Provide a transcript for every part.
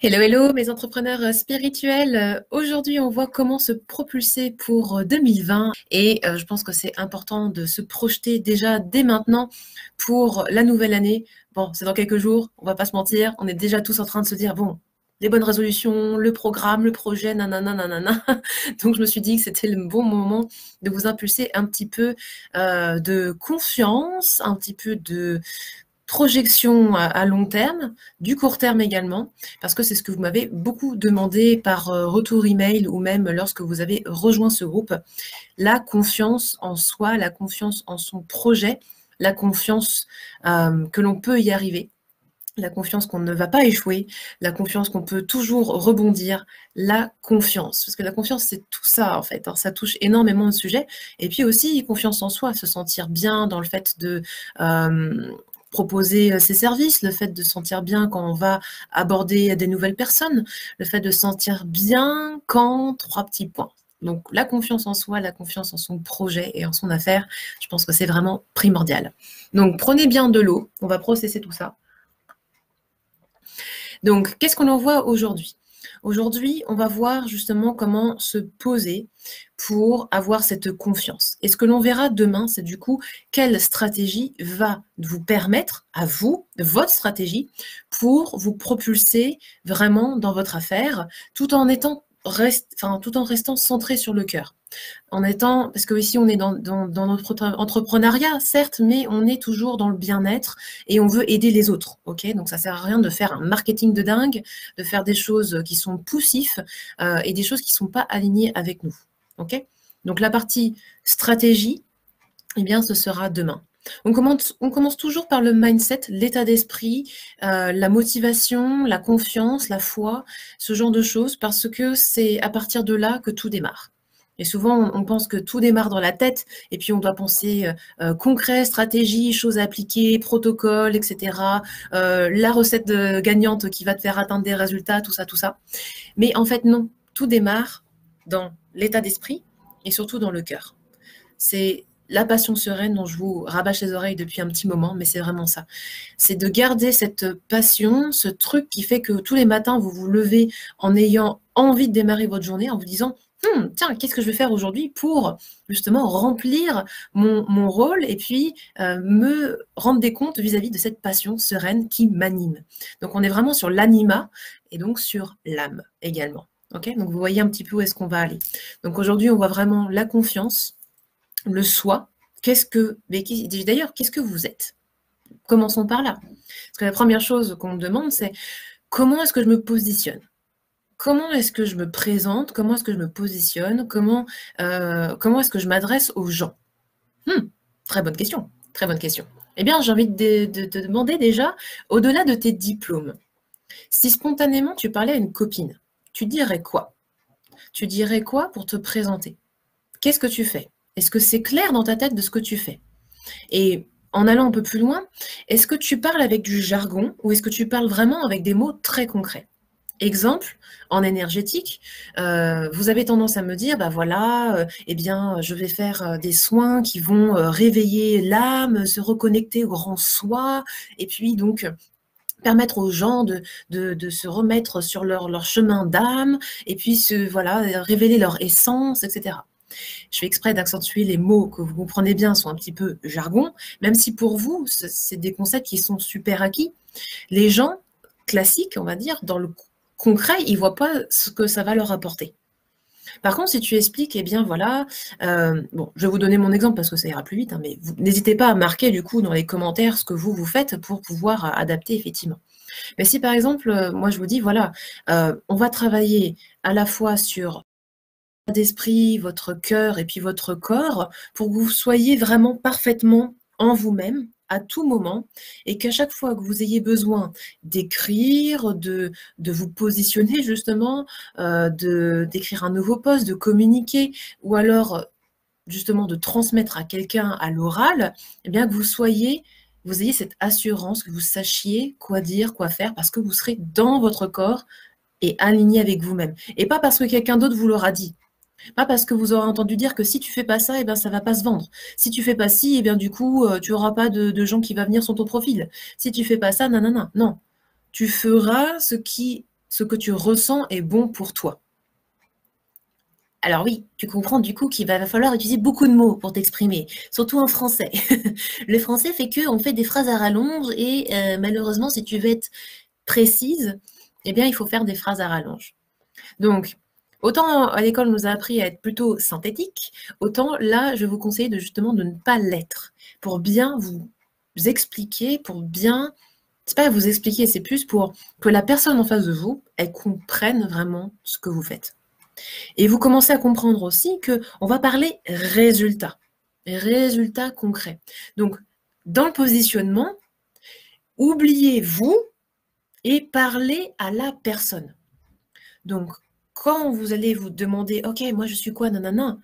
Hello, hello, mes entrepreneurs spirituels. Aujourd'hui, on voit comment se propulser pour 2020 et je pense que c'est important de se projeter déjà dès maintenant pour la nouvelle année. Bon, c'est dans quelques jours, on va pas se mentir, on est déjà tous en train de se dire, bon, les bonnes résolutions, le programme, le projet, nanana, nanana. Donc, je me suis dit que c'était le bon moment de vous impulser un petit peu de confiance, un petit peu de projection à long terme, du court terme également, parce que c'est ce que vous m'avez beaucoup demandé par retour email ou même lorsque vous avez rejoint ce groupe. La confiance en soi, la confiance en son projet, la confiance que l'on peut y arriver, la confiance qu'on ne va pas échouer, la confiance qu'on peut toujours rebondir, la confiance. Parce que la confiance, c'est tout ça, en fait. Ça touche énormément de sujets. Et puis aussi, confiance en soi, se sentir bien dans le fait de proposer ses services, le fait de se sentir bien quand on va aborder des nouvelles personnes, le fait de se sentir bien quand trois petits points. Donc la confiance en soi, la confiance en son projet et en son affaire, je pense que c'est vraiment primordial. Donc prenez bien de l'eau, on va processer tout ça. Donc, qu'est-ce qu'on en voit aujourd'hui? Aujourd'hui, on va voir justement comment se poser pour avoir cette confiance. Et ce que l'on verra demain, c'est du coup quelle stratégie va vous permettre à vous, votre stratégie, pour vous propulser vraiment dans votre affaire, tout en restant centré sur le cœur en étant, parce que ici on est dans notre entrepreneuriat, certes, mais on est toujours dans le bien-être et on veut aider les autres, ok? Donc ça sert à rien de faire un marketing de dingue, de faire des choses qui sont poussifs et des choses qui ne sont pas alignées avec nous, ok? Donc la partie stratégie, eh bien ce sera demain. On commence toujours par le mindset, l'état d'esprit, la motivation, la confiance, la foi, ce genre de choses, parce que c'est à partir de là que tout démarre. Et souvent, on pense que tout démarre dans la tête, et puis on doit penser concret, stratégie, choses à appliquer, protocole, etc. La recette gagnante qui va te faire atteindre des résultats, tout ça, tout ça. Mais en fait, non, tout démarre dans l'état d'esprit et surtout dans le cœur. C'est la passion sereine dont je vous rabâche les oreilles depuis un petit moment, mais c'est vraiment ça. C'est de garder cette passion, ce truc qui fait que tous les matins, vous vous levez en ayant envie de démarrer votre journée, en vous disant tiens, qu'est-ce que je vais faire aujourd'hui pour justement remplir mon rôle et puis me rendre des comptes vis-à-vis de cette passion sereine qui m'anime. Donc on est vraiment sur l'anima et donc sur l'âme également. Ok, donc vous voyez un petit peu où est-ce qu'on va aller. Donc aujourd'hui, on voit vraiment la confiance, le soi. D'ailleurs, qu'est-ce que vous êtes? Commençons par là. Parce que la première chose qu'on me demande, c'est comment est-ce que je me positionne? Comment est-ce que je me présente? Comment est-ce que je me positionne? Comment est-ce que je m'adresse aux gens? Très bonne question. Très bonne question. Eh bien, j'ai envie de te demander déjà, au-delà de tes diplômes, si spontanément tu parlais à une copine, tu dirais quoi? Tu dirais quoi pour te présenter? Qu'est-ce que tu fais? Est-ce que c'est clair dans ta tête de ce que tu fais? Et en allant un peu plus loin, est-ce que tu parles avec du jargon ou est-ce que tu parles vraiment avec des mots très concrets? Exemple, en énergétique, vous avez tendance à me dire, bah voilà, eh bien, je vais faire des soins qui vont réveiller l'âme, se reconnecter au grand soi, et puis donc permettre aux gens de se remettre sur leur chemin d'âme, et puis voilà, révéler leur essence, etc. Je fais exprès d'accentuer les mots que vous comprenez bien sont un petit peu jargon, même si pour vous, c'est des concepts qui sont super acquis. Les gens classiques, on va dire, dans le concret, ils ne voient pas ce que ça va leur apporter. Par contre, si tu expliques, eh bien voilà, bon, je vais vous donner mon exemple parce que ça ira plus vite, hein, mais n'hésitez pas à marquer du coup dans les commentaires ce que vous faites pour pouvoir adapter effectivement. Mais si par exemple, moi je vous dis, voilà, on va travailler à la fois sur d'esprit, votre cœur et puis votre corps pour que vous soyez vraiment parfaitement en vous-même à tout moment et qu'à chaque fois que vous ayez besoin d'écrire, de vous positionner justement, d'écrire un nouveau post, de communiquer ou alors justement de transmettre à quelqu'un à l'oral, eh bien que vous ayez cette assurance, que vous sachiez quoi dire, quoi faire parce que vous serez dans votre corps et aligné avec vous-même. Et pas parce que quelqu'un d'autre vous l'aura dit. Pas parce que vous aurez entendu dire que si tu fais pas ça, eh bien, ça va pas se vendre. Si tu fais pas ci, eh bien, du coup, tu auras pas de gens qui va venir sur ton profil. Si tu fais pas ça, nanana. Non. Tu feras ce qui ce que tu ressens est bon pour toi. Alors oui, tu comprends du coup qu'il va falloir utiliser beaucoup de mots pour t'exprimer, surtout en français. Le français fait qu'on fait des phrases à rallonge et malheureusement, si tu veux être précise, eh bien, il faut faire des phrases à rallonge. Donc, autant à l'école, on nous a appris à être plutôt synthétique, autant là, je vous conseille justement de ne pas l'être, pour bien vous expliquer, pour bien... C'est pas vous expliquer, c'est plus pour que la personne en face de vous, elle comprenne vraiment ce que vous faites. Et vous commencez à comprendre aussi qu'on va parler résultats concrets. Donc, dans le positionnement, oubliez vous et parlez à la personne. Donc, quand vous allez vous demander, OK, moi je suis quoi, nanana,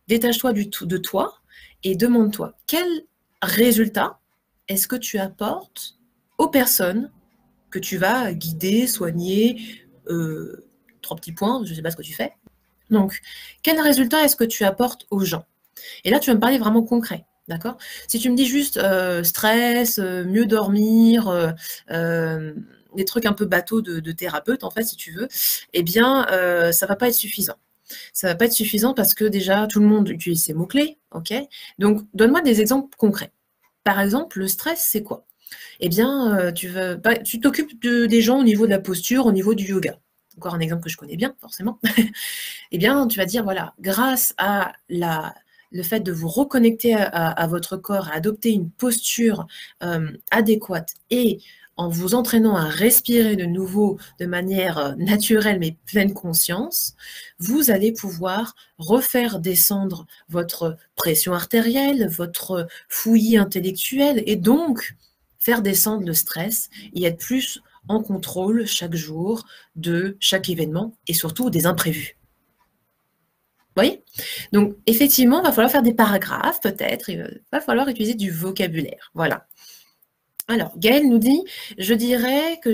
détache-toi de toi et demande-toi, quel résultat est-ce que tu apportes aux personnes que tu vas guider, soigner, 3 petits points, je ne sais pas ce que tu fais. Donc, quel résultat est-ce que tu apportes aux gens? Et là, tu vas me parler vraiment concret, d'accord? Si tu me dis juste stress, mieux dormir, des trucs un peu bateaux de thérapeute, en fait, si tu veux, eh bien, ça va pas être suffisant. Ça va pas être suffisant parce que déjà, tout le monde utilise ces mots-clés, ok? Donc, donne-moi des exemples concrets. Par exemple, le stress, c'est quoi? Eh bien, tu t'occupes des gens au niveau de la posture, au niveau du yoga. Encore un exemple que je connais bien, forcément. Eh bien, tu vas dire, voilà, grâce à le fait de vous reconnecter à votre corps, à adopter une posture adéquate et en vous entraînant à respirer de nouveau de manière naturelle mais pleine conscience, vous allez pouvoir refaire descendre votre pression artérielle, votre fouillis intellectuel et donc faire descendre le stress et être plus en contrôle chaque jour de chaque événement et surtout des imprévus. Vous voyez? Donc, effectivement, il va falloir faire des paragraphes, peut-être, il va falloir utiliser du vocabulaire. Voilà. Alors, Gaëlle nous dit, je dirais que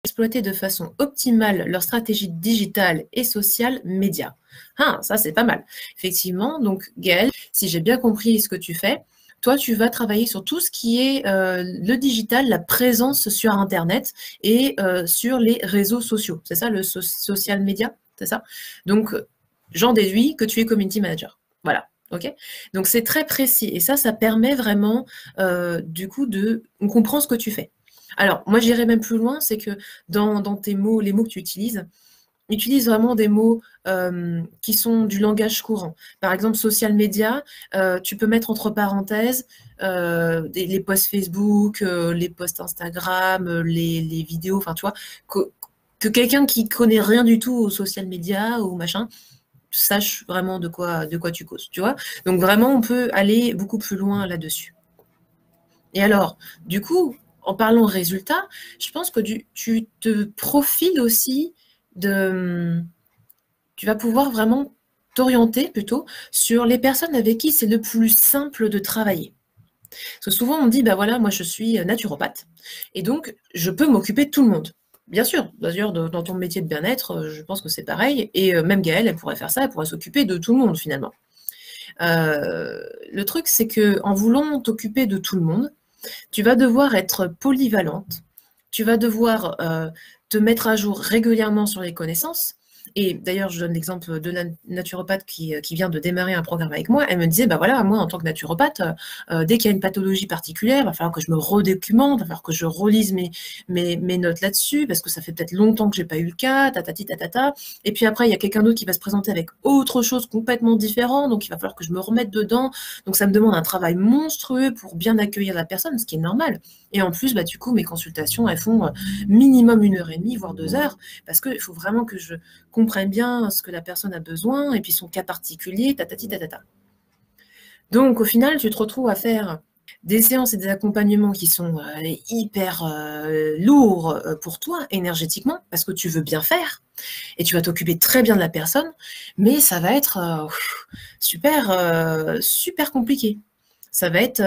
exploiter de façon optimale leur stratégie digitale et sociale média. Ah, ça, c'est pas mal. Effectivement, donc, Gaëlle, si j'ai bien compris ce que tu fais, toi, tu vas travailler sur tout ce qui est le digital, la présence sur Internet et sur les réseaux sociaux. C'est ça, le social media? C'est ça? Donc, j'en déduis que tu es community manager. Voilà. OK? Donc, c'est très précis. Et ça permet vraiment, du coup, on comprend ce que tu fais. Alors, moi, j'irais même plus loin, c'est que dans tes mots, les mots que tu utilises, utilise vraiment des mots qui sont du langage courant. Par exemple, social media, tu peux mettre entre parenthèses les posts Facebook, les posts Instagram, les vidéos, enfin, tu vois, que quelqu'un qui connaît rien du tout au social media ou machin, sache vraiment de quoi tu causes, tu vois. Donc vraiment, on peut aller beaucoup plus loin là-dessus. Et alors, du coup, en parlant résultat, je pense que tu te profiles aussi tu vas pouvoir vraiment t'orienter plutôt sur les personnes avec qui c'est le plus simple de travailler. Parce que souvent, on dit, bah voilà, moi je suis naturopathe, et donc je peux m'occuper de tout le monde. Bien sûr, d'ailleurs, dans ton métier de bien-être, je pense que c'est pareil, et même Gaëlle, elle pourrait faire ça, elle pourrait s'occuper de tout le monde finalement. Le truc, c'est que en voulant t'occuper de tout le monde, tu vas devoir être polyvalente, tu vas devoir te mettre à jour régulièrement sur les connaissances. Et d'ailleurs, je donne l'exemple de la naturopathe qui vient de démarrer un programme avec moi. Elle me disait, bah voilà, moi, en tant que naturopathe, dès qu'il y a une pathologie particulière, il va falloir que je me redécumente, il va falloir que je relise mes notes là-dessus, parce que ça fait peut-être longtemps que j'ai pas eu le cas, tatati tatata. Et puis après, il y a quelqu'un d'autre qui va se présenter avec autre chose complètement différent, donc il va falloir que je me remette dedans. Donc ça me demande un travail monstrueux pour bien accueillir la personne, ce qui est normal. Et en plus, bah, du coup, mes consultations, elles font minimum 1h30, voire 2 heures, parce qu'il faut vraiment que je comprenne bien ce que la personne a besoin, et puis son cas particulier, tatati tatata. Donc, au final, tu te retrouves à faire des séances et des accompagnements qui sont hyper lourds pour toi, énergétiquement, parce que tu veux bien faire, et tu vas t'occuper très bien de la personne, mais ça va être super compliqué. Ça va être...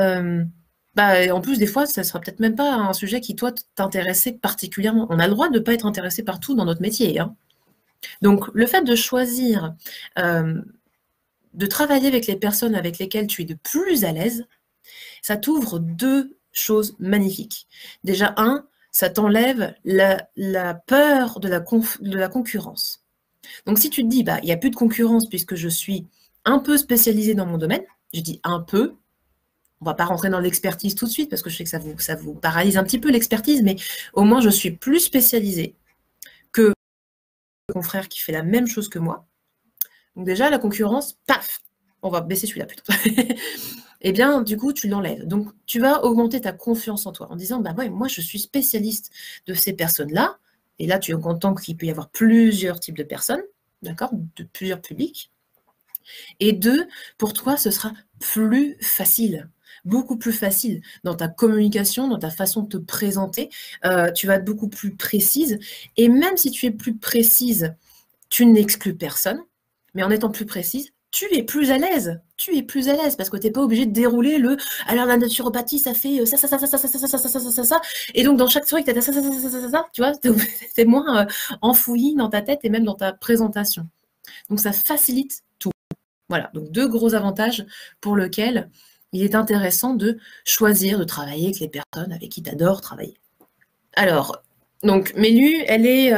en plus, des fois, ça ne sera peut-être même pas un sujet qui, toi, t'intéressait particulièrement. On a le droit de ne pas être intéressé par tout dans notre métier, hein. Donc, le fait de choisir de travailler avec les personnes avec lesquelles tu es de plus à l'aise, ça t'ouvre 2 choses magnifiques. Déjà, 1, ça t'enlève la peur de la concurrence. Donc, si tu te dis, bah, il n'y a plus de concurrence puisque je suis un peu spécialisée dans mon domaine, je dis un peu, on ne va pas rentrer dans l'expertise tout de suite parce que je sais que ça vous paralyse un petit peu l'expertise, mais au moins je suis plus spécialisée que le confrère qui fait la même chose que moi. Donc déjà, la concurrence, paf, on va baisser celui-là plutôt. Eh bien, du coup, tu l'enlèves. Donc, tu vas augmenter ta confiance en toi en disant, bah ouais, moi, je suis spécialiste de ces personnes-là. Et là, tu es content qu'il peut y avoir plusieurs types de personnes, d'accord, de plusieurs publics. Et deux, pour toi, ce sera plus facile, beaucoup plus facile dans ta communication, dans ta façon de te présenter. Tu vas être beaucoup plus précise. Et même si tu es plus précise, tu n'exclus personne. Mais en étant plus précise, tu es plus à l'aise. Tu es plus à l'aise parce que tu n'es pas obligé de dérouler le alors la naturopathie, ça fait ça, ça, ça, ça, ça, ça, ça, ça, ça, ça, ça, ça. Et donc dans chaque soirée, tu as ça, ça, ça, ça, ça, ça, tu vois, c'est moins enfoui dans ta tête et même dans ta présentation. Donc ça facilite tout. Voilà, donc 2 gros avantages pour lesquels il est intéressant de choisir de travailler avec les personnes avec qui tu adores travailler. Alors, donc Mélu, elle est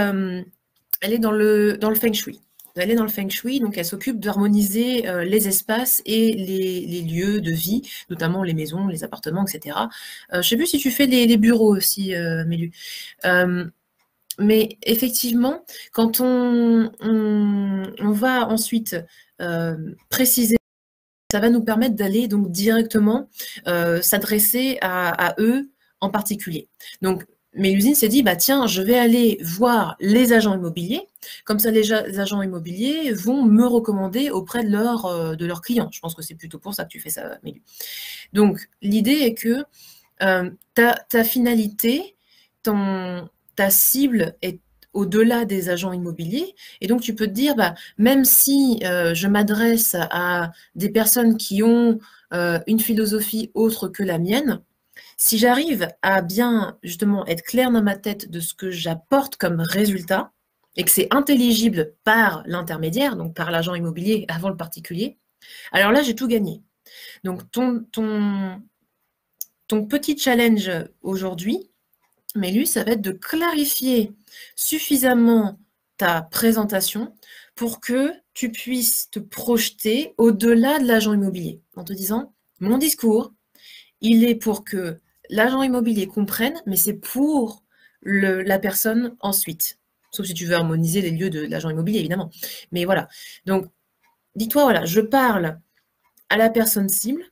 dans le Feng Shui. Elle est dans le Feng Shui, donc elle s'occupe d'harmoniser les espaces et les lieux de vie, notamment les maisons, les appartements, etc. Je ne sais plus si tu fais les bureaux aussi, Mélu. Mais effectivement, quand on va ensuite préciser, ça va nous permettre d'aller donc directement s'adresser à eux en particulier. Donc, Mélusine s'est dit, bah tiens, je vais aller voir les agents immobiliers, comme ça les agents immobiliers vont me recommander auprès de leurs clients. Je pense que c'est plutôt pour ça que tu fais ça, Mélu. Donc, l'idée est que ta finalité, ta cible est au-delà des agents immobiliers. Et donc, tu peux te dire, bah, même si je m'adresse à des personnes qui ont une philosophie autre que la mienne, si j'arrive à bien, justement, être claire dans ma tête de ce que j'apporte comme résultat, et que c'est intelligible par l'intermédiaire, donc par l'agent immobilier avant le particulier, alors là, j'ai tout gagné. Donc, ton petit challenge aujourd'hui, Mélu, ça va être de clarifier suffisamment ta présentation pour que tu puisses te projeter au-delà de l'agent immobilier en te disant, mon discours, il est pour que l'agent immobilier comprenne, mais c'est pour la personne ensuite. Sauf si tu veux harmoniser les lieux de l'agent immobilier, évidemment. Mais voilà. Donc, dis-toi, voilà, je parle à la personne cible,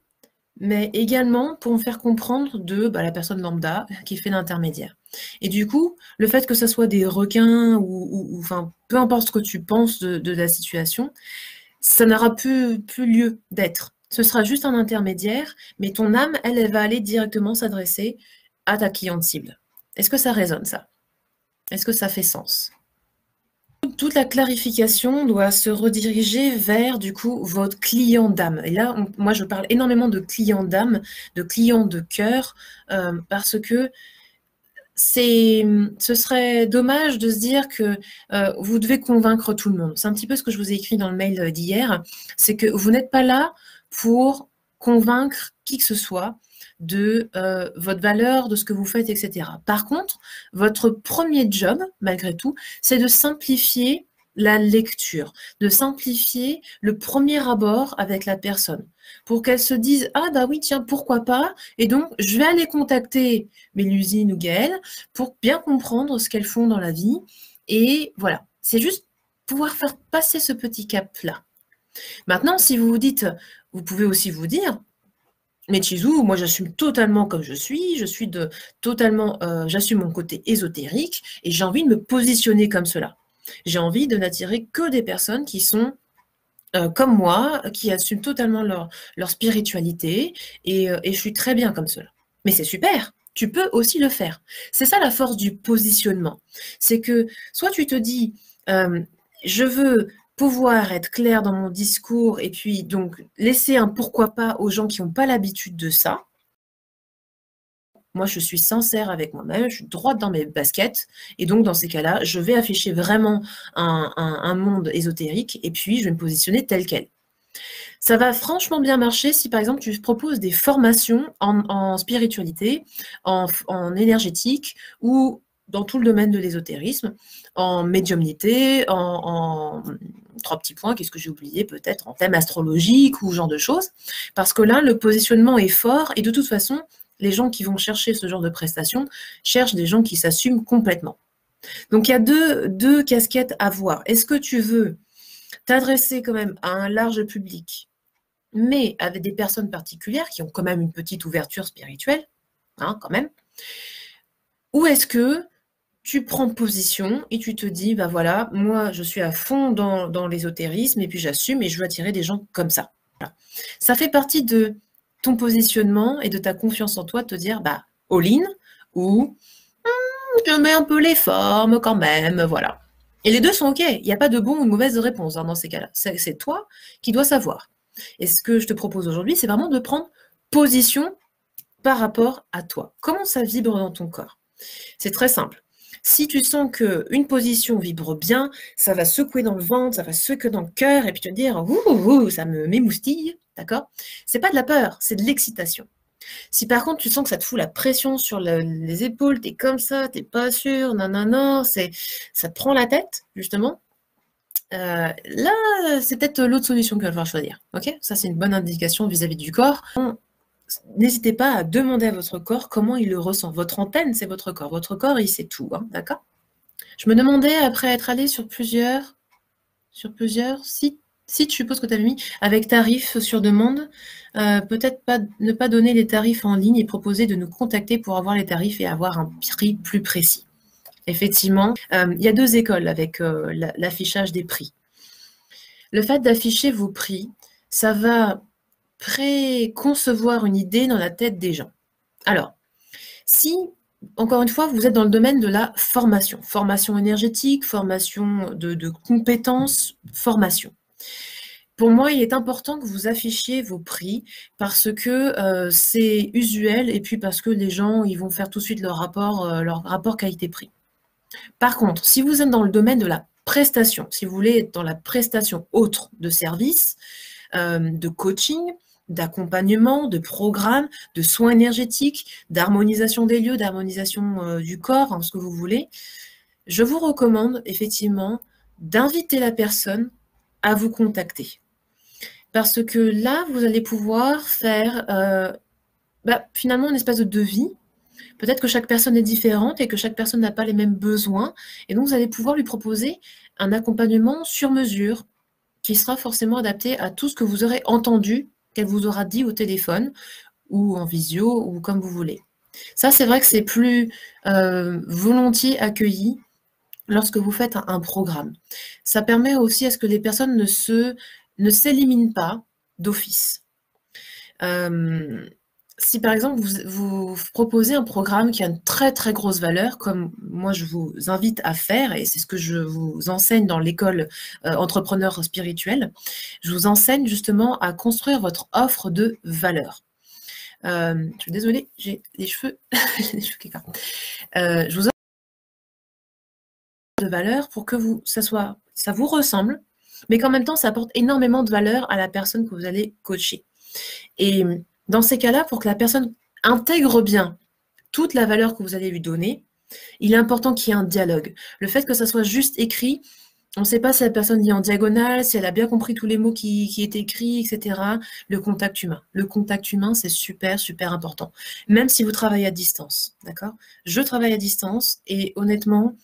mais également pour me faire comprendre de la personne lambda qui fait l'intermédiaire. Et du coup, le fait que ce soit des requins ou enfin, peu importe ce que tu penses de la situation, ça n'aura plus lieu d'être. Ce sera juste un intermédiaire, mais ton âme, elle va aller directement s'adresser à ta cliente cible. Est-ce que ça résonne, ça? Est-ce que ça fait sens? Toute la clarification doit se rediriger vers, du coup, votre client d'âme. Et là, moi, je parle énormément de client d'âme, de client de cœur, parce que ce serait dommage de se dire que vous devez convaincre tout le monde. C'est un petit peu ce que je vous ai écrit dans le mail d'hier, c'est que vous n'êtes pas là pour convaincre qui que ce soit de votre valeur, de ce que vous faites, etc. Par contre, votre premier job, malgré tout, c'est de simplifier la lecture, de simplifier le premier abord avec la personne pour qu'elle se dise « Ah bah oui, tiens, pourquoi pas ?» Et donc, je vais aller contacter Mélusine ou Gaëlle pour bien comprendre ce qu'elles font dans la vie. Et voilà, c'est juste pouvoir faire passer ce petit cap-là. Maintenant, si vous vous dites, vous pouvez aussi vous dire « Mais Chizou, moi j'assume totalement comme je suis j'assume mon côté ésotérique et j'ai envie de me positionner comme cela. J'ai envie de n'attirer que des personnes qui sont comme moi, qui assument totalement leur spiritualité et je suis très bien comme cela. Mais c'est super, tu peux aussi le faire. C'est ça la force du positionnement. C'est que soit tu te dis, je veux pouvoir être clair dans mon discours et puis donc laisser un pourquoi pas aux gens qui n'ont pas l'habitude de ça. Moi, je suis sincère avec moi-même, je suis droite dans mes baskets, et donc dans ces cas-là, je vais afficher vraiment un monde ésotérique, et puis je vais me positionner tel quel. Ça va franchement bien marcher si, par exemple, tu proposes des formations en spiritualité, en énergétique ou dans tout le domaine de l'ésotérisme, en médiumnité, en 3 petits points, qu'est-ce que j'ai oublié peut-être, en thème astrologique ou ce genre de choses. Parce que là, le positionnement est fort et de toute façon, les gens qui vont chercher ce genre de prestations cherchent des gens qui s'assument complètement. Donc il y a deux casquettes à voir. Est-ce que tu veux t'adresser quand même à un large public, mais avec des personnes particulières qui ont quand même une petite ouverture spirituelle, hein, quand même, ou est-ce que tu prends position et tu te dis, bah voilà, moi je suis à fond dans l'ésotérisme et puis j'assume et je veux attirer des gens comme ça. Voilà. Ça fait partie de ton positionnement et de ta confiance en toi de te dire, bah, all-in ou je mets un peu les formes quand même, voilà. Et les deux sont OK. Il n'y a pas de bon ou de mauvaise réponse hein, dans ces cas-là. C'est toi qui dois savoir. Et ce que je te propose aujourd'hui, c'est vraiment de prendre position par rapport à toi. Comment ça vibre dans ton corps? C'est très simple. Si tu sens qu'une position vibre bien, ça va secouer dans le ventre, ça va secouer dans le cœur, et puis tu vas te dire ouh, ouh, ça me m'émoustille, d'accord? C'est pas de la peur, c'est de l'excitation. Si par contre tu sens que ça te fout la pression sur les épaules, t'es comme ça, t'es pas sûr, nanana, ça te prend la tête, justement, là, c'est peut-être l'autre solution qu'il va falloir choisir. Ok? Ça, c'est une bonne indication vis-à-vis du corps. N'hésitez pas à demander à votre corps comment il le ressent. Votre antenne, c'est votre corps. Votre corps, il sait tout, hein, d'accord? Je me demandais, après être allée sur plusieurs sites, je suppose que tu avais mis, avec tarifs sur demande, peut-être pas, ne pas donner les tarifs en ligne et proposer de nous contacter pour avoir les tarifs et avoir un prix plus précis. Effectivement, il y a 2 écoles avec l'affichage des prix. Le fait d'afficher vos prix, ça va préconcevoir une idée dans la tête des gens. Alors, si, encore une fois, vous êtes dans le domaine de la formation énergétique, formation de compétences, formation. Pour moi, il est important que vous affichiez vos prix parce que c'est usuel et puis parce que les gens, ils vont faire tout de suite leur rapport qualité-prix. Par contre, si vous êtes dans le domaine de la prestation, si vous voulez être dans la prestation autre de services, de coaching, d'accompagnement, de programme, de soins énergétiques, d'harmonisation des lieux, d'harmonisation du corps, hein, ce que vous voulez, je vous recommande effectivement d'inviter la personne à vous contacter. Parce que là, vous allez pouvoir faire finalement une espèce de devis. Peut-être que chaque personne est différente et que chaque personne n'a pas les mêmes besoins. Et donc, vous allez pouvoir lui proposer un accompagnement sur mesure qui sera forcément adapté à tout ce que vous aurez entendu, qu'elle vous aura dit au téléphone ou en visio ou comme vous voulez. Ça, c'est vrai que c'est plus volontiers accueilli lorsque vous faites un programme. Ça permet aussi à ce que les personnes ne s'éliminent pas d'office. Si par exemple vous proposez un programme qui a une très très grosse valeur, comme moi je vous invite à faire, et c'est ce que je vous enseigne dans l'école entrepreneur spirituel, je vous enseigne justement à construire votre offre de valeur. Je suis désolée, j'ai les cheveux, qui partent. Je vous offre de valeur pour que ça vous ressemble, mais qu'en même temps ça apporte énormément de valeur à la personne que vous allez coacher. Et dans ces cas-là, pour que la personne intègre bien toute la valeur que vous allez lui donner, il est important qu'il y ait un dialogue. Le fait que ça soit juste écrit, on ne sait pas si la personne lit en diagonale, si elle a bien compris tous les mots qui étaient écrits, etc. Le contact humain. Le contact humain, c'est super, super important. Même si vous travaillez à distance, d'accord? Je travaille à distance et honnêtement,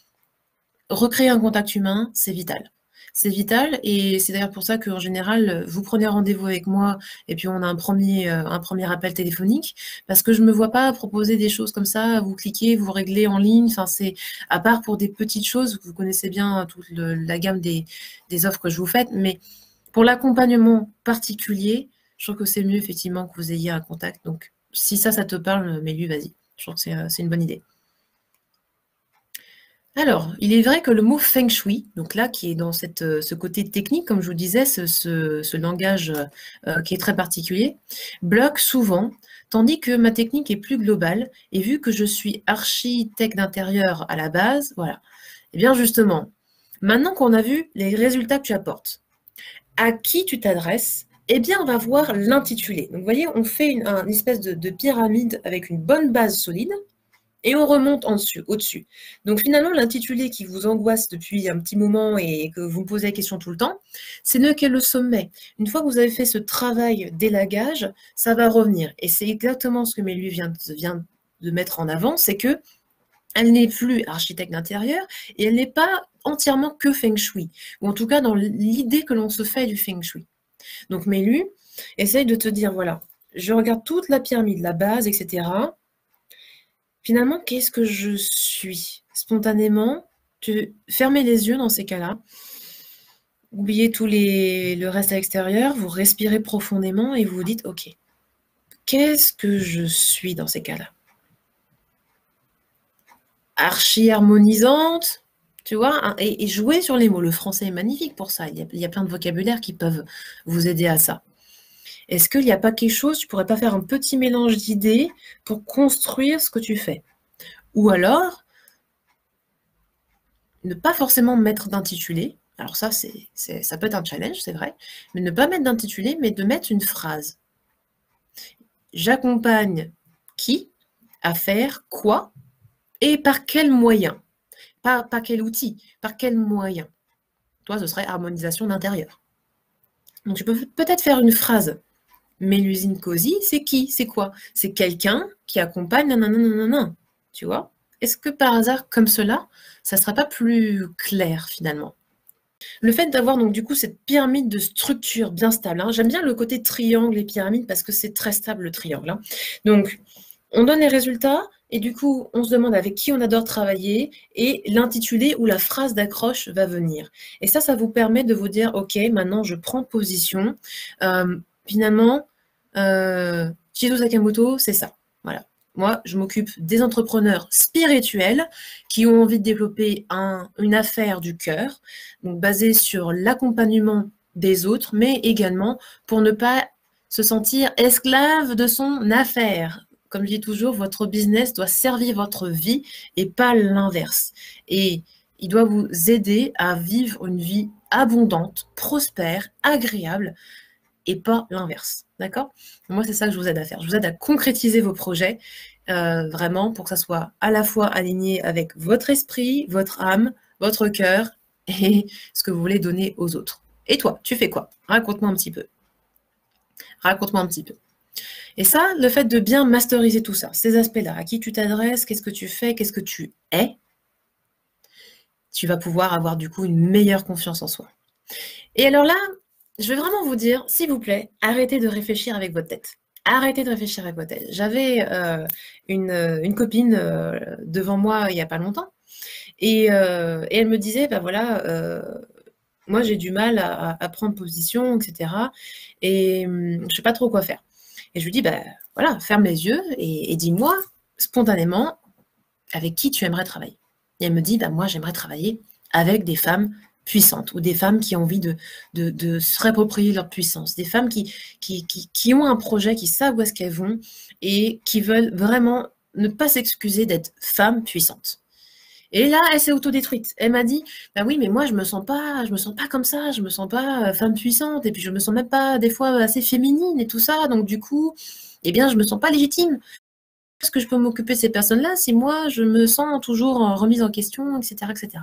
recréer un contact humain, c'est vital. C'est vital et c'est d'ailleurs pour ça qu'en général, vous prenez rendez-vous avec moi et puis on a un premier appel téléphonique parce que je ne me vois pas proposer des choses comme ça, vous cliquez, vous réglez en ligne. Enfin, c'est à part pour des petites choses, vous connaissez bien toute la gamme des offres que je vous fais, mais pour l'accompagnement particulier, je trouve que c'est mieux effectivement que vous ayez un contact. Donc, si ça te parle, mets-lui, vas-y. Je trouve que c'est une bonne idée. Alors, il est vrai que le mot feng shui, donc là, qui est dans ce côté technique, comme je vous disais, ce langage qui est très particulier, bloque souvent, tandis que ma technique est plus globale, et vu que je suis architecte d'intérieur à la base, voilà. Eh bien, justement, maintenant qu'on a vu les résultats que tu apportes, à qui tu t'adresses Eh bien, on va voir l'intitulé. Donc, vous voyez, on fait une espèce de pyramide avec une bonne base solide et on remonte au-dessus. Donc, finalement, l'intitulé qui vous angoisse depuis un petit moment et que vous me posez la question tout le temps, c'est qu'est le sommet. Une fois que vous avez fait ce travail d'élagage, ça va revenir. Et c'est exactement ce que Mélu vient de mettre en avant, c'est que elle n'est plus architecte d'intérieur et elle n'est pas entièrement que Feng Shui, ou en tout cas dans l'idée que l'on se fait du Feng Shui. Donc Mélu, essaye de te dire, voilà, je regarde toute la pyramide, la base, etc. Finalement, qu'est-ce que je suis? Spontanément, tu fermez les yeux dans ces cas-là, oubliez le reste à l'extérieur, vous respirez profondément et vous vous dites, ok, qu'est-ce que je suis dans ces cas-là? Archi-harmonisante, tu vois, et jouer sur les mots. Le français est magnifique pour ça. Il y a plein de vocabulaires qui peuvent vous aider à ça. Est-ce qu'il n'y a pas quelque chose, tu pourrais pas faire un petit mélange d'idées pour construire ce que tu fais? Ou alors, ne pas forcément mettre d'intitulé. Alors ça, ça peut être un challenge, c'est vrai. Mais ne pas mettre d'intitulé, mais de mettre une phrase. J'accompagne qui à faire quoi et par quel moyen? Pas quel outil, par quel moyen? Toi, ce serait harmonisation d'intérieur. Donc, tu peux peut-être faire une phrase. Mais l'usine COSI, c'est qui? C'est quoi? C'est quelqu'un qui accompagne nanana. Tu vois? Est-ce que par hasard, comme cela, ça ne sera pas plus clair finalement? Le fait d'avoir donc du coup cette pyramide de structure bien stable, hein, j'aime bien le côté triangle et pyramide parce que c'est très stable le triangle. Hein. Donc, on donne les résultats et du coup, on se demande avec qui on adore travailler et l'intitulé ou la phrase d'accroche va venir. Et ça vous permet de vous dire, ok, maintenant je prends position. Finalement, Shizu Sakamoto, c'est ça. Voilà. Moi, je m'occupe des entrepreneurs spirituels qui ont envie de développer une affaire du cœur, donc basée sur l'accompagnement des autres, mais également pour ne pas se sentir esclave de son affaire. Comme je dis toujours, votre business doit servir votre vie et pas l'inverse. Et il doit vous aider à vivre une vie abondante, prospère, agréable, et pas l'inverse. D'accord? Moi, c'est ça que je vous aide à faire. Je vous aide à concrétiser vos projets, vraiment, pour que ça soit à la fois aligné avec votre esprit, votre âme, votre cœur et ce que vous voulez donner aux autres. Et toi, tu fais quoi? Raconte-moi un petit peu. Raconte-moi un petit peu. Et ça, le fait de bien masteriser tout ça, ces aspects-là, à qui tu t'adresses, qu'est-ce que tu fais, qu'est-ce que tu es, tu vas pouvoir avoir du coup une meilleure confiance en soi. Et alors là, je vais vraiment vous dire, s'il vous plaît, arrêtez de réfléchir avec votre tête. Arrêtez de réfléchir avec votre tête. J'avais une copine devant moi il n'y a pas longtemps et elle me disait, ben voilà, moi j'ai du mal à prendre position, etc. Et je ne sais pas trop quoi faire. Et je lui dis, ben voilà, ferme les yeux et dis-moi spontanément avec qui tu aimerais travailler. Et elle me dit, ben moi j'aimerais travailler avec des femmes puissantes ou des femmes qui ont envie de se réapproprier leur puissance, des femmes qui ont un projet, qui savent où est-ce qu'elles vont et qui veulent vraiment ne pas s'excuser d'être femmes puissantes. Et là, elle s'est autodétruite. Elle m'a dit, bah oui, mais moi je me sens pas comme ça, je me sens pas femme puissante, et puis je me sens même pas des fois assez féminine et tout ça, donc du coup, eh bien, je me sens pas légitime. Est-ce que je peux m'occuper de ces personnes-là si moi je me sens toujours remise en question, etc., etc.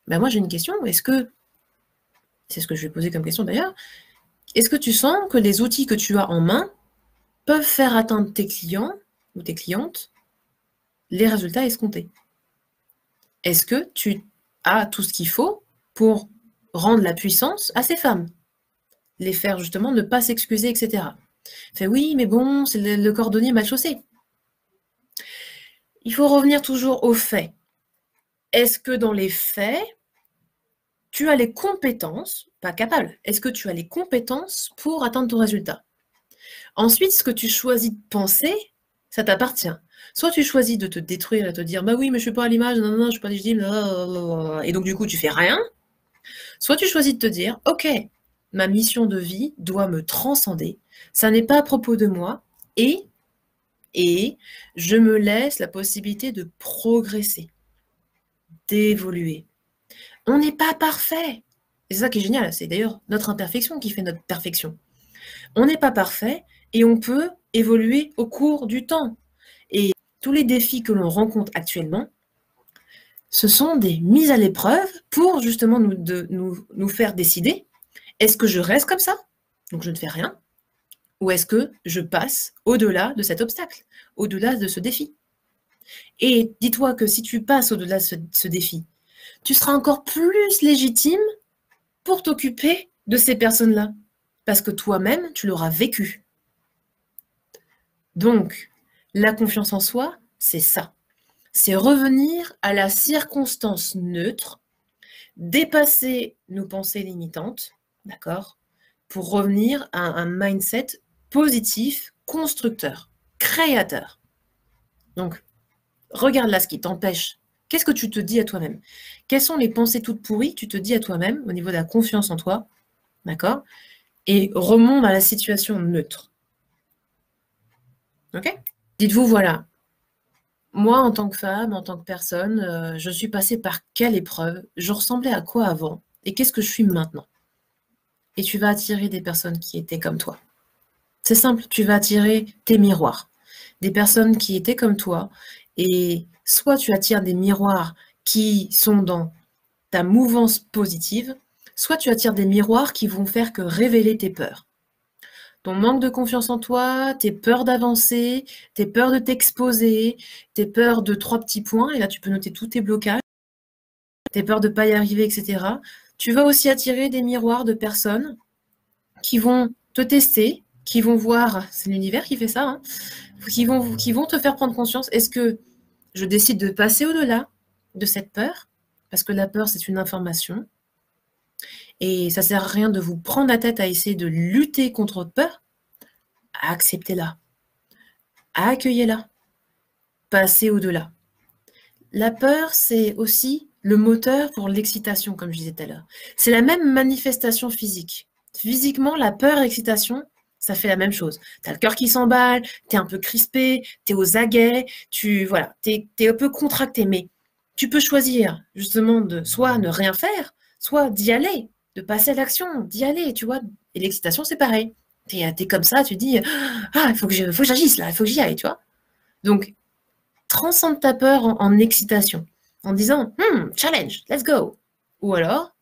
Ben moi j'ai une question, c'est ce que je vais poser comme question d'ailleurs, est-ce que tu sens que les outils que tu as en main peuvent faire atteindre tes clients ou tes clientes les résultats escomptés? Est-ce que tu as tout ce qu'il faut pour rendre la puissance à ces femmes? Les faire justement ne pas s'excuser, etc. Fait oui, mais bon, c'est le cordonnier mal chaussé. Il faut revenir toujours aux faits. Est-ce que dans les faits, tu as les compétences, pas capable, est-ce que tu as les compétences pour atteindre ton résultat? Ensuite, ce que tu choisis de penser, ça t'appartient. Soit tu choisis de te détruire et te dire, bah oui, mais je suis pas à l'image, non, je suis pas légitime, et donc du coup, tu fais rien. Soit tu choisis de te dire, ok, ma mission de vie doit me transcender, ça n'est pas à propos de moi, et je me laisse la possibilité de progresser, d'évoluer. On n'est pas parfait. Et c'est ça qui est génial, c'est d'ailleurs notre imperfection qui fait notre perfection. On n'est pas parfait et on peut évoluer au cours du temps. Et tous les défis que l'on rencontre actuellement, ce sont des mises à l'épreuve pour justement nous faire décider, est-ce que je reste comme ça, donc je ne fais rien, ou est-ce que je passe au-delà de cet obstacle, au-delà de ce défi? Et dis-toi que si tu passes au-delà de ce défi, tu seras encore plus légitime pour t'occuper de ces personnes-là, parce que toi-même, tu l'auras vécu. Donc, la confiance en soi, c'est ça. C'est revenir à la circonstance neutre, dépasser nos pensées limitantes, d'accord, pour revenir à un mindset positif, constructeur, créateur. Donc, regarde là ce qui t'empêche. Qu'est-ce que tu te dis à toi-même? Quelles sont les pensées toutes pourries que tu te dis à toi-même au niveau de la confiance en toi, d'accord? Et remonte à la situation neutre. Ok? Dites-vous, voilà, moi, en tant que femme, en tant que personne, je suis passée par quelle épreuve? Je ressemblais à quoi avant? Et qu'est-ce que je suis maintenant? Et tu vas attirer des personnes qui étaient comme toi. C'est simple, tu vas attirer tes miroirs. Des personnes qui étaient comme toi. Et soit tu attires des miroirs qui sont dans ta mouvance positive, soit tu attires des miroirs qui vont faire que révéler tes peurs. Ton manque de confiance en toi, tes peurs d'avancer, tes peurs de t'exposer, tes peurs de 3 petits points, et là tu peux noter tous tes blocages, tes peurs de ne pas y arriver, etc. Tu vas aussi attirer des miroirs de personnes qui vont te tester, qui vont voir, c'est l'univers qui fait ça, hein, qui vont te faire prendre conscience, est-ce que je décide de passer au-delà de cette peur? Parce que la peur, c'est une information. Et ça ne sert à rien de vous prendre la tête à essayer de lutter contre votre peur. Acceptez-la. Accueillez-la. Passez au-delà. La peur, c'est aussi le moteur pour l'excitation, comme je disais tout à l'heure. C'est la même manifestation physique. Physiquement, la peur et l'excitation, ça fait la même chose. Tu as le cœur qui s'emballe, tu es un peu crispé, tu es aux aguets, tu es un peu contracté, mais tu peux choisir justement de soit ne rien faire, soit d'y aller, de passer à l'action, d'y aller, tu vois. Et l'excitation, c'est pareil. Tu es comme ça, tu dis « Ah, il faut que j'agisse là, il faut que j'y aille », tu vois. Donc, transcende ta peur en excitation, en disant « challenge, let's go ». Ou alors,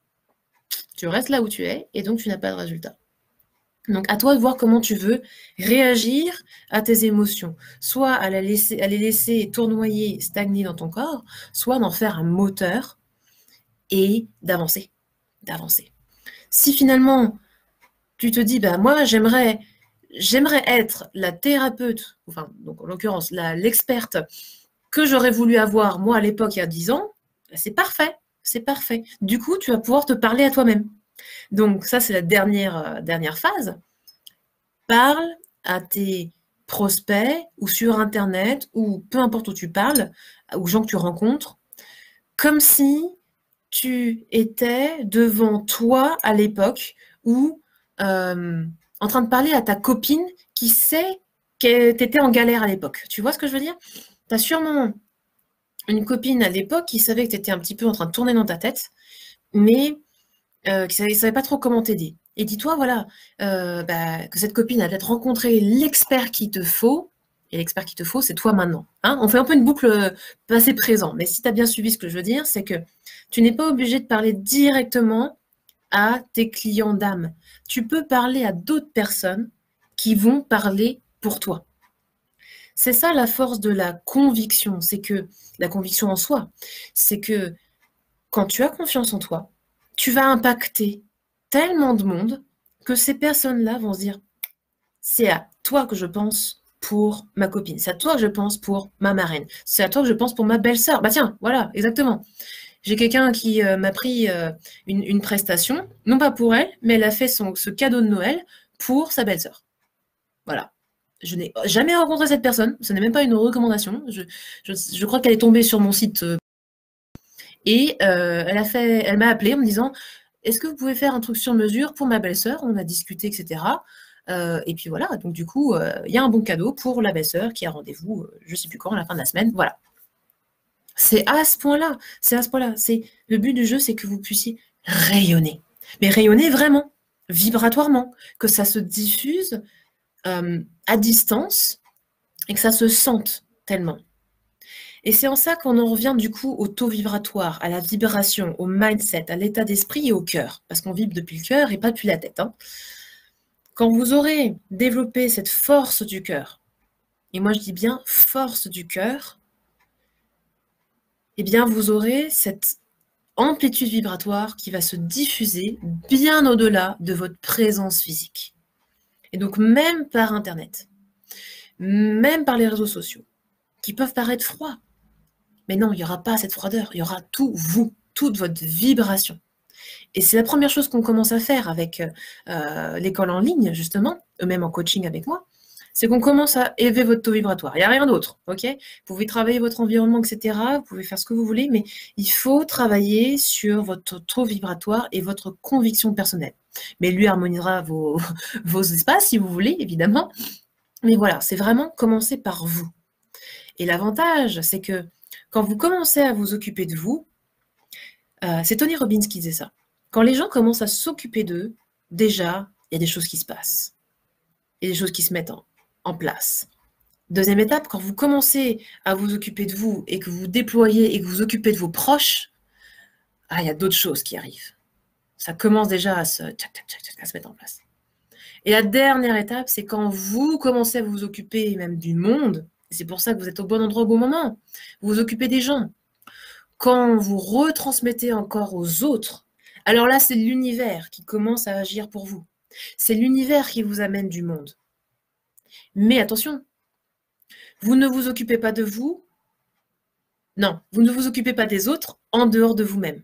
tu restes là où tu es et donc tu n'as pas de résultat. Donc, à toi de voir comment tu veux réagir à tes émotions. Soit à les laisser tournoyer, stagner dans ton corps, soit d'en faire un moteur et d'avancer. Si finalement, tu te dis, bah, moi, j'aimerais être la thérapeute, enfin, donc en l'occurrence, l'experte que j'aurais voulu avoir, moi, à l'époque, il y a 10 ans, bah, c'est parfait. C'est parfait. Du coup, tu vas pouvoir te parler à toi-même. Donc, ça, c'est la dernière phase. Parle à tes prospects ou sur Internet ou peu importe où tu parles, aux gens que tu rencontres, comme si tu étais devant toi à l'époque ou en train de parler à ta copine qui sait que tu étais en galère à l'époque. Tu vois ce que je veux dire? Tu as sûrement une copine à l'époque qui savait que tu étais un petit peu en train de tourner dans ta tête, mais qui ne savait pas trop comment t'aider. Et dis-toi, voilà, que cette copine a peut-être rencontré l'expert qu'il te faut, et l'expert qu'il te faut, c'est toi maintenant. Hein, on fait un peu une boucle passé-présent, mais si tu as bien suivi ce que je veux dire, c'est que tu n'es pas obligé de parler directement à tes clients d'âme. Tu peux parler à d'autres personnes qui vont parler pour toi. C'est ça la force de la conviction, c'est que la conviction en soi, c'est que quand tu as confiance en toi, tu vas impacter tellement de monde que ces personnes-là vont se dire c'est à toi que je pense pour ma copine, c'est à toi que je pense pour ma marraine, c'est à toi que je pense pour ma belle-sœur. Bah tiens, voilà, exactement. J'ai quelqu'un qui m'a pris une prestation, non pas pour elle, mais elle a fait ce cadeau de Noël pour sa belle-sœur. Voilà. Je n'ai jamais rencontré cette personne, ce n'est même pas une recommandation. Je crois qu'elle est tombée sur mon site et elle m'a appelé en me disant est-ce que vous pouvez faire un truc sur mesure pour ma belle-sœur? On a discuté, etc. Et puis voilà, donc du coup, il y a un bon cadeau pour la belle-sœur qui a rendez-vous, je ne sais plus quand, à la fin de la semaine. Voilà. C'est à ce point-là. Le but du jeu, c'est que vous puissiez rayonner. Mais rayonner vraiment, vibratoirement, que ça se diffuse à distance et que ça se sente tellement. Et c'est en ça qu'on en revient du coup au taux vibratoire, à la vibration, au mindset, à l'état d'esprit et au cœur. Parce qu'on vibre depuis le cœur et pas depuis la tête. Hein. Quand vous aurez développé cette force du cœur, et moi je dis bien force du cœur, eh bien vous aurez cette amplitude vibratoire qui va se diffuser bien au-delà de votre présence physique. Et donc même par Internet, même par les réseaux sociaux, qui peuvent paraître froids, mais non, il n'y aura pas cette froideur, il y aura tout vous, toute votre vibration. Et c'est la première chose qu'on commence à faire avec l'école en ligne, justement, même en coaching avec moi, c'est qu'on commence à élever votre taux vibratoire. Il n'y a rien d'autre, ok? Vous pouvez travailler votre environnement, etc. Vous pouvez faire ce que vous voulez, mais il faut travailler sur votre taux vibratoire et votre conviction personnelle. Mais lui harmonisera vos espaces, si vous voulez, évidemment. Mais voilà, c'est vraiment commencer par vous. Et l'avantage, c'est que quand vous commencez à vous occuper de vous, c'est Tony Robbins qui disait ça. Quand les gens commencent à s'occuper d'eux, déjà, il y a des choses qui se passent. Il y a des choses qui se mettent en place. Deuxième étape, quand vous commencez à vous occuper de vous et que vous déployez et que vous occupez de vos proches, il y a d'autres choses qui arrivent. Ça commence déjà à se mettre en place. Et la dernière étape, c'est quand vous commencez à vous occuper même du monde, et c'est pour ça que vous êtes au bon endroit au bon moment, vous vous occupez des gens. Quand vous retransmettez encore aux autres, alors là, c'est l'univers qui commence à agir pour vous. C'est l'univers qui vous amène du monde. Mais attention, vous ne vous occupez pas de vous. Non, vous ne vous occupez pas des autres en dehors de vous-même.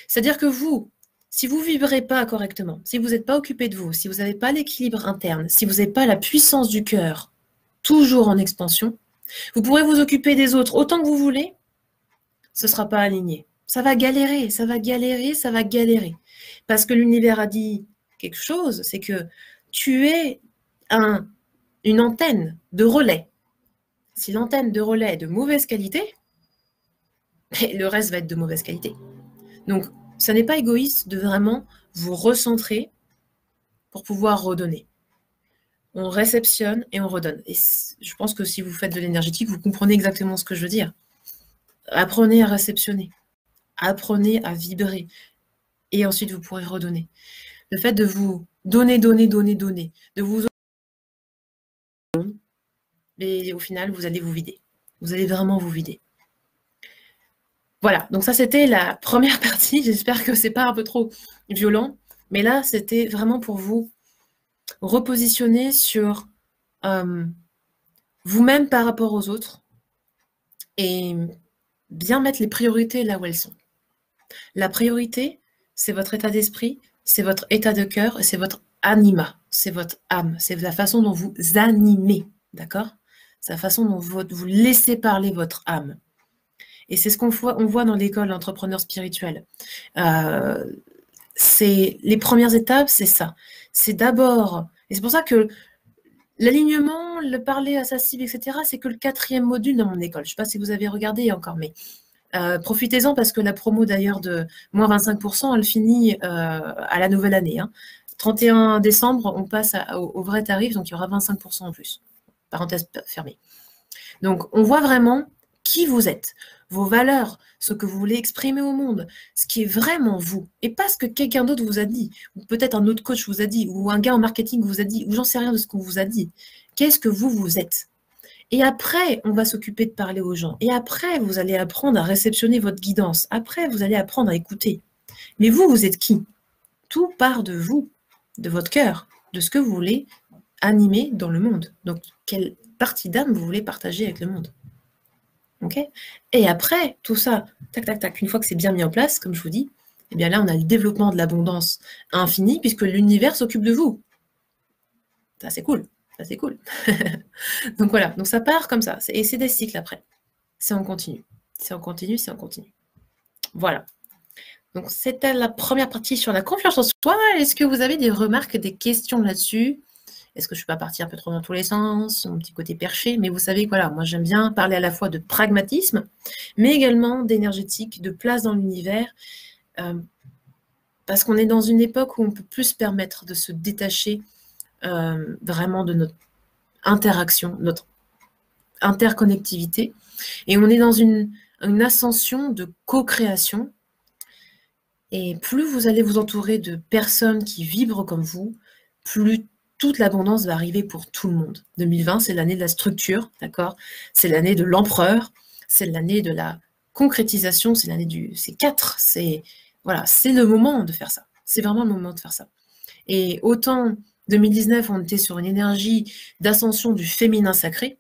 C'est-à-dire que vous, si vous ne vibrez pas correctement, si vous n'êtes pas occupé de vous, si vous n'avez pas l'équilibre interne, si vous n'avez pas la puissance du cœur toujours en expansion, vous pourrez vous occuper des autres autant que vous voulez, ce ne sera pas aligné. Ça va galérer, ça va galérer, ça va galérer. Parce que l'univers a dit quelque chose, c'est que tu es une antenne de relais. Si l'antenne de relais est de mauvaise qualité, le reste va être de mauvaise qualité. Donc, ça n'est pas égoïste de vraiment vous recentrer pour pouvoir redonner. On réceptionne et on redonne. Et je pense que si vous faites de l'énergétique, vous comprenez exactement ce que je veux dire. Apprenez à réceptionner. Apprenez à vibrer. Et ensuite, vous pourrez redonner. Le fait de vous donner, de vous... Et au final, vous allez vous vider. Vous allez vraiment vous vider. Voilà, donc ça, c'était la première partie. J'espère que c'est pas un peu trop violent. Mais là, c'était vraiment pour vous repositionner sur vous-même par rapport aux autres et bien mettre les priorités là où elles sont. La priorité, c'est votre état d'esprit, c'est votre état de cœur et c'est votre anima, c'est votre âme, c'est la façon dont vous animez, d'accord? C'est la façon dont vous laissez parler votre âme. Et c'est ce qu'on voit dans l'école d'entrepreneurs spirituels. Les premières étapes, c'est ça. C'est d'abord, et c'est pour ça que l'alignement, le parler à sa cible, etc., c'est que le 4e module dans mon école. Je ne sais pas si vous avez regardé encore, mais profitez-en parce que la promo d'ailleurs de moins 25%, elle finit à la nouvelle année. Hein. 31 décembre, on passe au vrai tarif, donc il y aura 25% en plus. Parenthèse fermée. Donc, on voit vraiment qui vous êtes, vos valeurs, ce que vous voulez exprimer au monde, ce qui est vraiment vous, et pas ce que quelqu'un d'autre vous a dit, ou peut-être un autre coach vous a dit, ou un gars en marketing vous a dit, ou j'en sais rien de ce qu'on vous a dit. Qu'est-ce que vous êtes? Et après, on va s'occuper de parler aux gens. Et après, vous allez apprendre à réceptionner votre guidance. Après, vous allez apprendre à écouter. Mais vous êtes qui? Tout part de vous, de votre cœur, de ce que vous voulez animer dans le monde. Donc, quelle partie d'âme vous voulez partager avec le monde? Ok? Et après, tout ça, tac, tac, tac, une fois que c'est bien mis en place, comme je vous dis, eh bien là, on a le développement de l'abondance infinie, puisque l'univers s'occupe de vous. Ça, c'est cool. Ça, c'est cool. Donc voilà, donc ça part comme ça. Et c'est des cycles après. C'est en continu. C'est en continu, c'est en continu. Voilà. Donc c'était la première partie sur la confiance en soi. Est-ce que vous avez des remarques, des questions là-dessus? Est-ce que je ne suis pas partie un peu trop dans tous les sens, mon petit côté perché? Mais vous savez que voilà, moi j'aime bien parler à la fois de pragmatisme, mais également d'énergétique, de place dans l'univers. parce qu'on est dans une époque où on peut plus se permettre de se détacher vraiment de notre interaction, notre interconnectivité. Et on est dans une ascension de co-création. Et plus vous allez vous entourer de personnes qui vibrent comme vous, plus toute l'abondance va arriver pour tout le monde. 2020, c'est l'année de la structure, d'accord? C'est l'année de l'empereur, c'est l'année de la concrétisation, c'est l'année du C4, voilà, c'est le moment de faire ça. C'est vraiment le moment de faire ça. Et autant 2019, on était sur une énergie d'ascension du féminin sacré,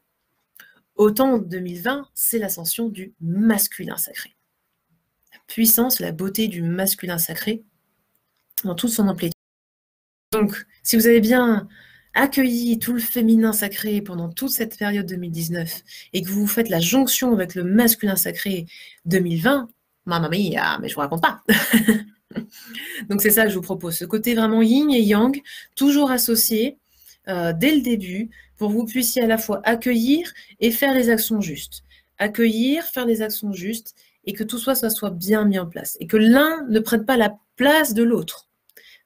autant 2020, c'est l'ascension du masculin sacré. La puissance, la beauté du masculin sacré dans toute son amplitude. Donc, si vous avez bien accueilli tout le féminin sacré pendant toute cette période 2019 et que vous faites la jonction avec le masculin sacré 2020, mamma mia, mais je vous raconte pas. Donc c'est ça que je vous propose, ce côté vraiment yin et yang, toujours associé dès le début, pour que vous puissiez à la fois accueillir et faire les actions justes. Accueillir, faire les actions justes, et que tout ça soit bien mis en place. Et que l'un ne prenne pas la place de l'autre.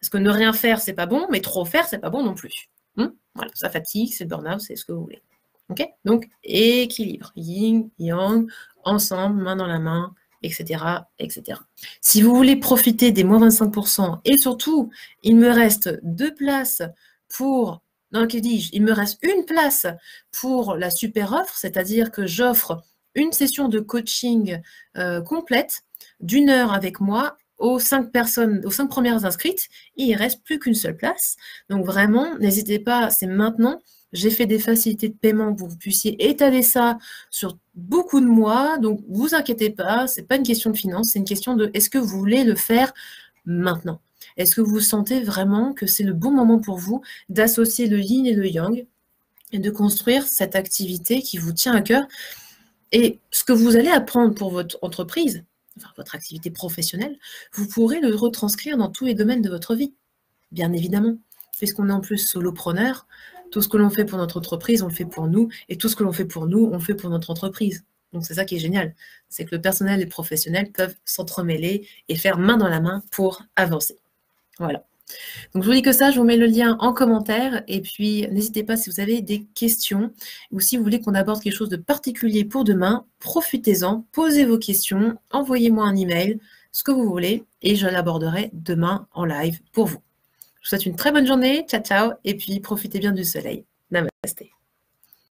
Parce que ne rien faire, c'est pas bon, mais trop faire, c'est pas bon non plus. Voilà, ça fatigue, c'est le burn-out, c'est ce que vous voulez. Ok? Donc, équilibre. Yin, yang, ensemble, main dans la main, etc., etc. Si vous voulez profiter des moins 25%, et surtout, il me reste 2 places pour... Non, que dis-je? Il me reste 1 place pour la super offre, c'est-à-dire que j'offre une session de coaching complète d'1 heure avec moi aux 5 personnes, aux 5 premières inscrites. Il ne reste plus qu'une seule place. Donc vraiment, n'hésitez pas, c'est maintenant. J'ai fait des facilités de paiement pour que vous puissiez étaler ça sur beaucoup de mois. Donc, vous inquiétez pas, ce n'est pas une question de finance, c'est une question de est-ce que vous voulez le faire maintenant? Est-ce que vous sentez vraiment que c'est le bon moment pour vous d'associer le yin et le yang et de construire cette activité qui vous tient à cœur? Et ce que vous allez apprendre pour votre entreprise, enfin votre activité professionnelle, vous pourrez le retranscrire dans tous les domaines de votre vie, bien évidemment. Puisqu'on est en plus solopreneur, tout ce que l'on fait pour notre entreprise, on le fait pour nous, et tout ce que l'on fait pour nous, on le fait pour notre entreprise. Donc c'est ça qui est génial, c'est que le personnel et le professionnel peuvent s'entremêler et faire main dans la main pour avancer. Voilà. Donc je vous dis que ça, je vous mets le lien en commentaire, et puis n'hésitez pas si vous avez des questions, ou si vous voulez qu'on aborde quelque chose de particulier pour demain, profitez-en, posez vos questions, envoyez-moi un email, ce que vous voulez, et je l'aborderai demain en live pour vous. Je vous souhaite une très bonne journée, ciao ciao, et puis profitez bien du soleil. Namasté.